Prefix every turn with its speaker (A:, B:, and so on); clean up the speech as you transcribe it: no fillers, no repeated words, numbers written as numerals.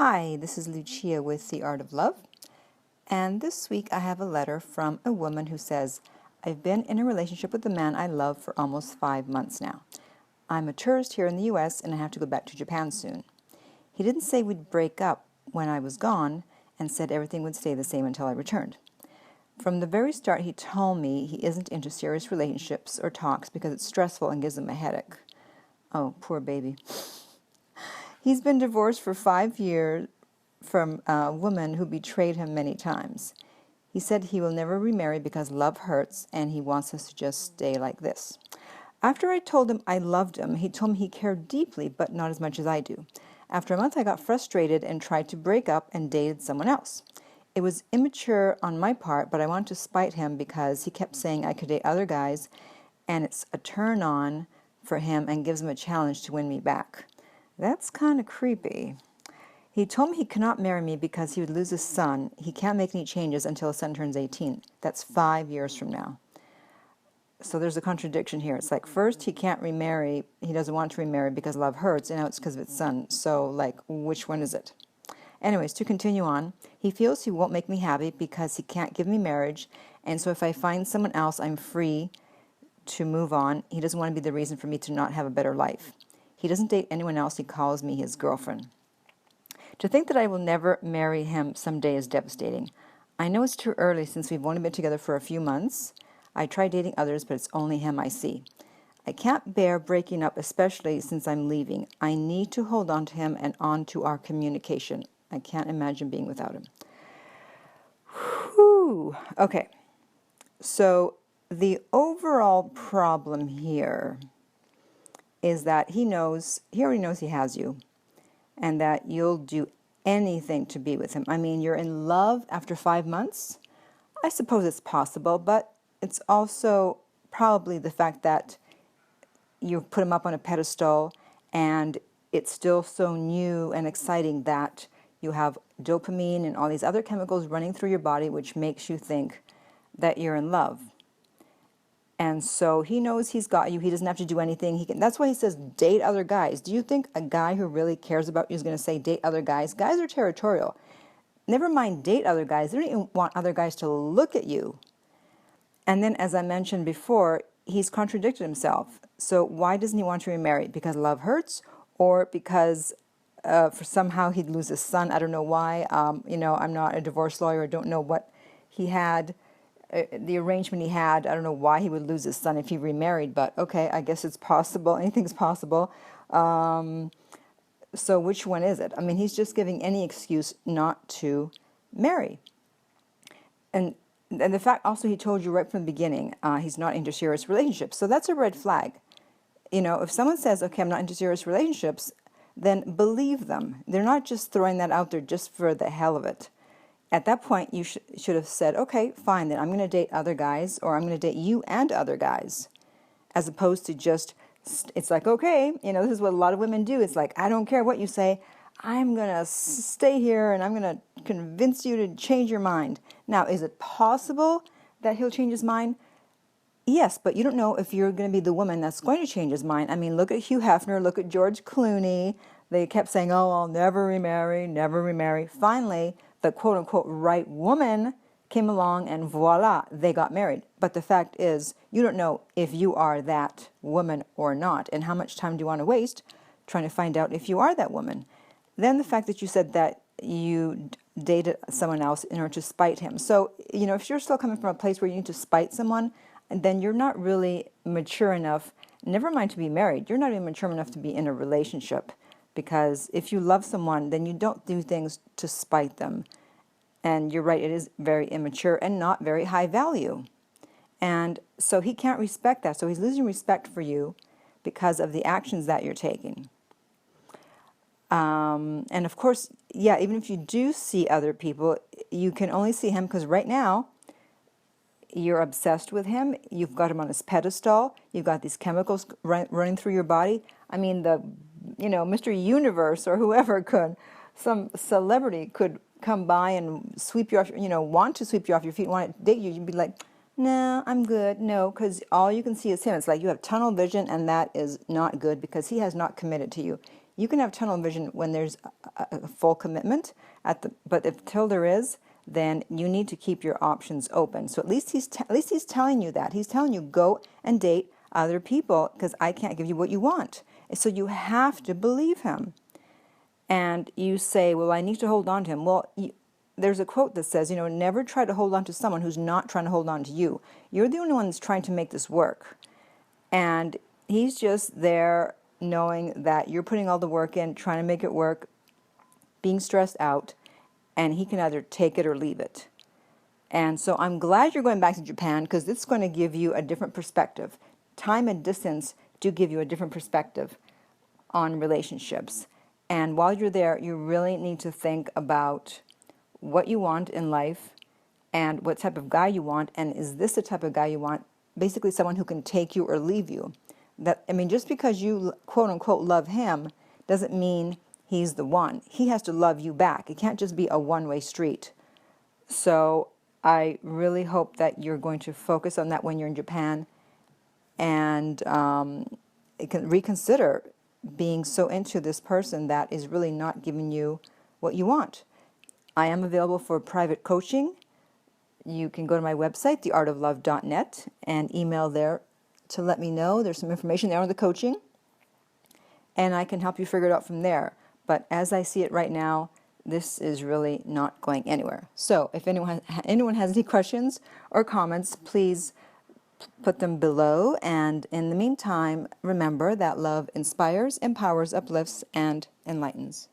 A: Hi, this is Lucia with The Art of Love, and this week I have a letter from a woman who says, I've been in a relationship with the man I love for almost 5 months now. I'm a tourist here in the US and I have to go back to Japan soon. He didn't say we'd break up when I was gone and said everything would stay the same until I returned. From the very start, he told me he isn't into serious relationships or talks because it's stressful and gives him a headache. Oh, poor baby. He's been divorced for 5 years from a woman who betrayed him many times. He said he will never remarry because love hurts and he wants us to just stay like this. After I told him I loved him, he told me he cared deeply, but not as much as I do. After a month, I got frustrated and tried to break up and dated someone else. It was immature on my part, but I wanted to spite him because he kept saying I could date other guys, and it's a turn on for him and gives him a challenge to win me back. That's kind of creepy. He told me he cannot marry me because he would lose his son. He can't make any changes until his son turns 18. That's 5 years from now. So there's a contradiction here. It's like, first he can't remarry, he doesn't want to remarry because love hurts, and now it's because of his son. So, like, which one is it? Anyways, to continue on, he feels he won't make me happy because he can't give me marriage, and so if I find someone else, I'm free to move on. He doesn't want to be the reason for me to not have a better life. He doesn't date anyone else. He calls me his girlfriend. To think that I will never marry him someday is devastating. I know it's too early since we've only been together for a few months. I try dating others, but it's only him I see. I can't bear breaking up, especially since I'm leaving. I need to hold on to him and on to our communication. I can't imagine being without him. Whew. Okay. So the overall problem here is that he already knows he has you, and that you'll do anything to be with him. I mean, you're in love after 5 months. I suppose it's possible, but it's also probably the fact that you put him up on a pedestal and it's still so new and exciting that you have dopamine and all these other chemicals running through your body, which makes you think that you're in love. And so he knows he's got you. He doesn't have to do anything. That's why he says date other guys. Do you think a guy who really cares about you is going to say date other guys? Guys are territorial. Never mind date other guys. They don't even want other guys to look at you. And then, as I mentioned before, he's contradicted himself. So why doesn't he want to remarry? Because love hurts, or because for somehow he'd lose his son? I don't know why. I'm not a divorce lawyer. I don't know what he had. The arrangement he had, I don't know why he would lose his son if he remarried, but okay, I guess it's possible. Anything's possible. So which one is it? I mean, he's just giving any excuse not to marry. And the fact also he told you right from the beginning he's not into serious relationships. So that's a red flag. If someone says, okay, I'm not into serious relationships, then believe them. They're not just throwing that out there just for the hell of it. At that point, you should have said, okay, fine, then I'm going to date other guys, or I'm going to date you and other guys, as opposed to just, it's like, okay, this is what a lot of women do. It's like, I don't care what you say. I'm going to stay here, and I'm going to convince you to change your mind. Now, is it possible that he'll change his mind? Yes, but you don't know if you're going to be the woman that's going to change his mind. I mean, look at Hugh Hefner, look at George Clooney. They kept saying, oh, I'll never remarry, never remarry. Finally, the quote-unquote right woman came along and voila, they got married. But the fact is, you don't know if you are that woman or not. And how much time do you want to waste trying to find out if you are that woman? Then the fact that you said that you dated someone else in order to spite him. So, if you're still coming from a place where you need to spite someone, then you're not really mature enough, never mind to be married, you're not even mature enough to be in a relationship. Because if you love someone, then you don't do things to spite them. And you're right, it is very immature and not very high value. And so he can't respect that. So he's losing respect for you because of the actions that you're taking. And of course, yeah, even if you do see other people, you can only see him because right now, you're obsessed with him. You've got him on his pedestal. You've got these chemicals running through your body. I mean, Mr. Universe or whoever some celebrity could come by and sweep you off, want to sweep you off your feet, want to date you. You'd be like, no, I'm good. No, because all you can see is him. It's like you have tunnel vision, and that is not good because he has not committed to you. You can have tunnel vision when there's a full commitment, but if till there is, then you need to keep your options open. So at least he's telling you that. He's telling you, go and date other people because I can't give you what you want. So you have to believe him. And you say, well, I need to hold on to him. Well, there's a quote that says, never try to hold on to someone who's not trying to hold on to you. You're the only one that's trying to make this work. And he's just there knowing that you're putting all the work in, trying to make it work, being stressed out, and he can either take it or leave it. And so I'm glad you're going back to Japan because it's going to give you a different perspective. Time and distance do give you a different perspective on relationships. And while you're there, you really need to think about what you want in life and what type of guy you want, and is this the type of guy you want? Basically someone who can take you or leave you. Just because you quote unquote love him doesn't mean he's the one. He has to love you back. It can't just be a one-way street. So I really hope that you're going to focus on that when you're in Japan, and it can reconsider being so into this person that is really not giving you what you want. I am available for private coaching. You can go to my website, theartoflove.net, and email there to let me know. There's some information there on the coaching, and I can help you figure it out from there. But as I see it right now, this is really not going anywhere. So if anyone has any questions or comments, please put them below. And in the meantime, remember that love inspires, empowers, uplifts, and enlightens.